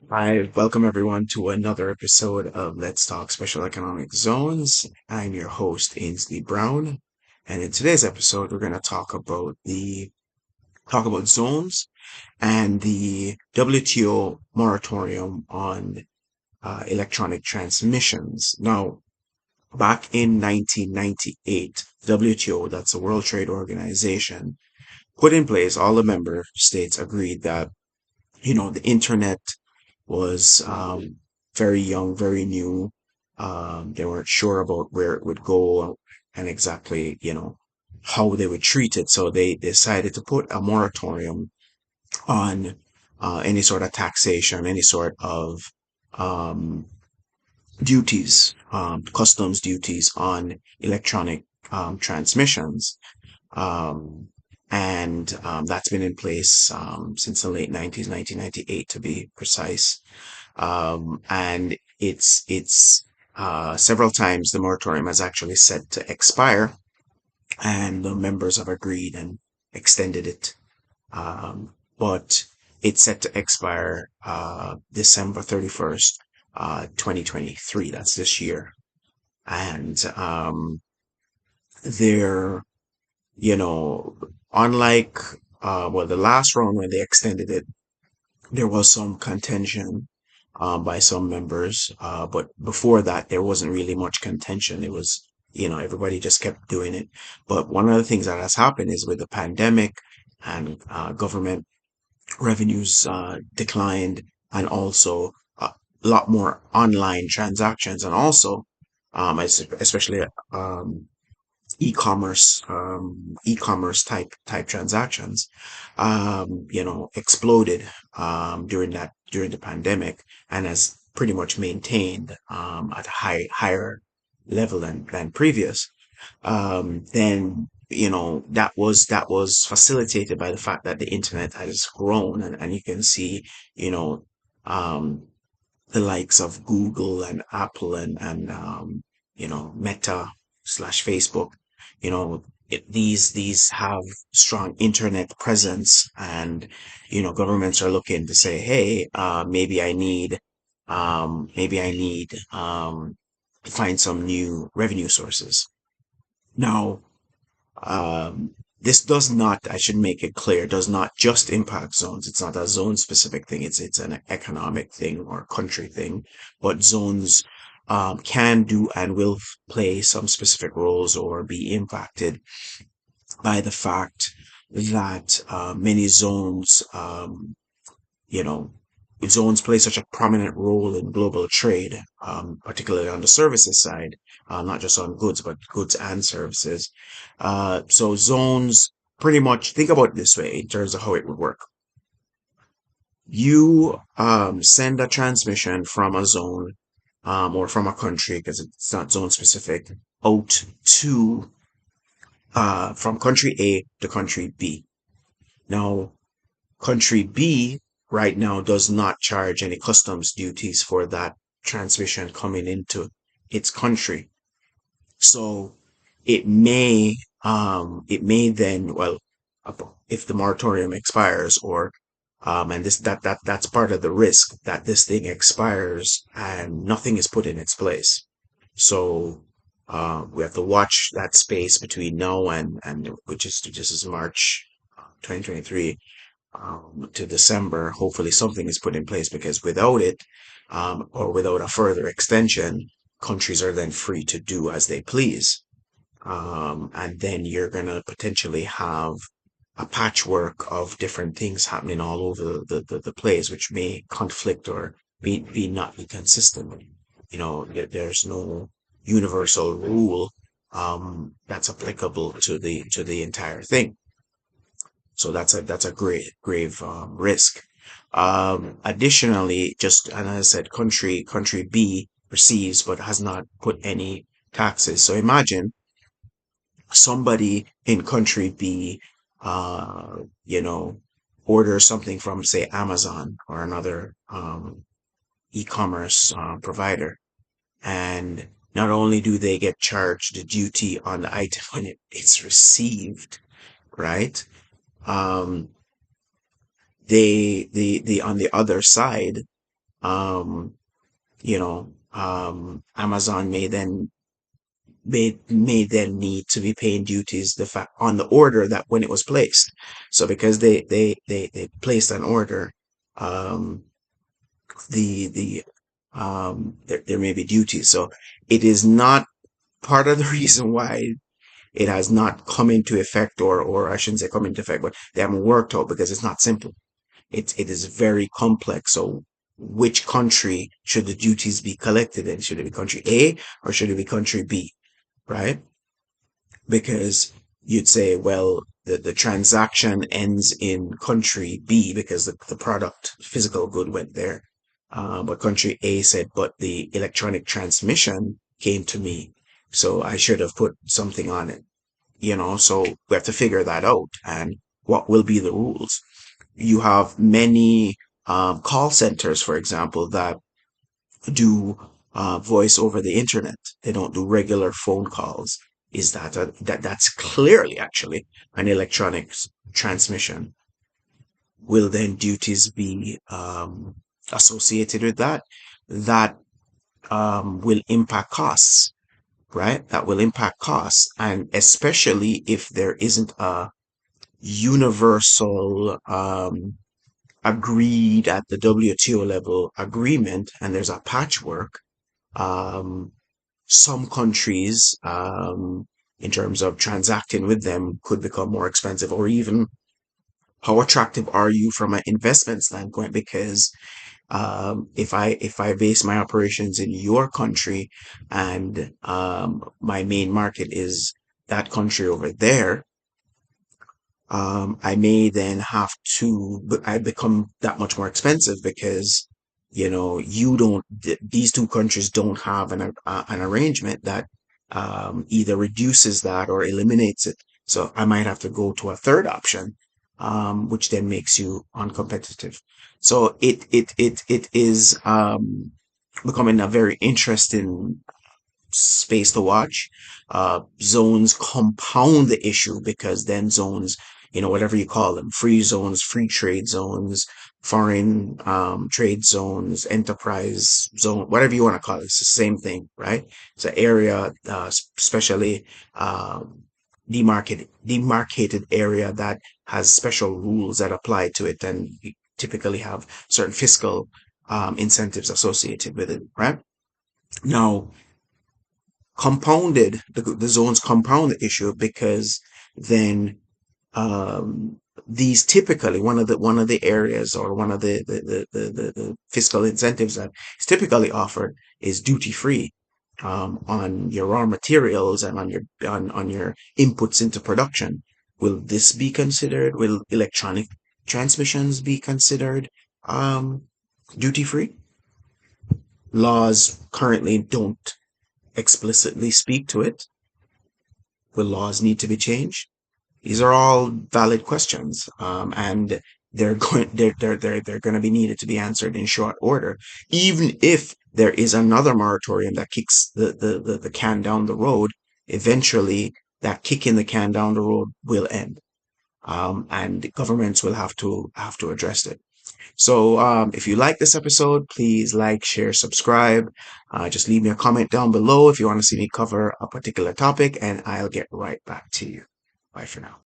Hi, welcome everyone to another episode of Let's Talk Special Economic Zones. I'm your host, Ainsley Brown, and in today's episode, we're going to talk about zones and the WTO moratorium on electronic transmissions. Now, back in 1998, WTO, that's the World Trade Organization, put in place. All the member states agreed that the internet was very young, very new. They weren't sure about where it would go and exactly, how they would treat it. So they decided to put a moratorium on any sort of taxation, any sort of um, duties, customs duties on electronic transmissions. Um, and that's been in place since the late 90s, 1998 to be precise. And it's several times the moratorium has actually set to expire, and the members have agreed and extended it. But it's set to expire December 31st, 2023. That's this year. And they're, you know, unlike the last round when they extended it, there was some contention by some members. But before that, there wasn't really much contention. It was, everybody just kept doing it. But one of the things that has happened is with the pandemic and government revenues declined, and also a lot more online transactions, and also especially e-commerce type transactions exploded during the pandemic, and has pretty much maintained at a higher level than previous. Then that was facilitated by the fact that the internet has grown, and you can see you know um the likes of Google and Apple and Meta slash Facebook, these have strong internet presence, and governments are looking to say, hey, maybe I need to find some new revenue sources. Now, this does not, I should make it clear, does not just impact zones. It's not a zone specific thing. It's an economic thing or country thing. But zones can do and will play some specific roles or be impacted by the fact that many zones, you know, zones play such a prominent role in global trade, particularly on the services side, not just on goods, but goods and services. So zones pretty much think about it this way in terms of how it would work. You send a transmission from a zone or from a country, because it's not zone specific, out to from country A to country B. Now, country B right now does not charge any customs duties for that transmission coming into its country. So it may then, well, if the moratorium expires, or and that's part of the risk, that this thing expires and nothing is put in its place. So we have to watch that space between now and which is just is March 2023 to December. Hopefully something is put in place, because without it, or without a further extension, countries are then free to do as they please. And then you're going to potentially have a patchwork of different things happening all over the place, which may conflict or be not be consistent. There's no universal rule that's applicable to the entire thing. So that's a grave risk. Additionally, just and as I said, country B receives but has not put any taxes. So imagine somebody in country B, uh, you know, orders something from, say, Amazon or another e-commerce provider, and not only do they get charged the duty on the item when it's received, right? Um, they the on the other side, um, Amazon may then need to be paying duties the fact on the order that when it was placed. So because they placed an order, um, there may be duties. So it is not part of the reason why it has not come into effect, or I shouldn't say come into effect, but they haven't worked out because it's not simple. It is very complex. So which country should the duties be collected in? Should it be country A or should it be country B? Right? Because you'd say, well, the transaction ends in country B because the product, physical good went there. But country A said, but the electronic transmission came to me. So I should have put something on it, so we have to figure that out. And what will be the rules? You have many call centers, for example, that do voice over the internet. They don't do regular phone calls. Is that's clearly actually an electronic transmission? Will then duties be associated with that? That will impact costs, right? That will impact costs, and especially if there isn't a universal agreed at the WTO level agreement, and there's a patchwork. Um, some countries, in terms of transacting with them, could become more expensive, or even how attractive are you from an investment standpoint? Because if I base my operations in your country, and my main market is that country over there, I may then have to, but I become that much more expensive because, you don't, these two countries don't have an arrangement that either reduces that or eliminates it. So I might have to go to a third option, which then makes you uncompetitive. So it is becoming a very interesting space to watch. Zones compound the issue because then zones, whatever you call them, free zones, free trade zones, foreign trade zones, enterprise zone, whatever you want to call it, it's the same thing, right? It's an area, especially demarcated area that has special rules that apply to it, and you typically have certain fiscal incentives associated with it, right? Now, the zones compound the issue because then these typically one of the areas, or one of the fiscal incentives that is typically offered is duty free on your raw materials and on your inputs into production. Will this be considered? Will electronic transmissions be considered um, duty free? Laws currently don't explicitly speak to it. Will laws need to be changed? These are all valid questions, and they're going to be needed to be answered in short order. Even if there is another moratorium that kicks the can down the road, eventually that kicking the can down the road will end, and governments will have to address it. So, if you like this episode, please like, share, subscribe. Just leave me a comment down below if you want to see me cover a particular topic, and I'll get right back to you. Bye for now.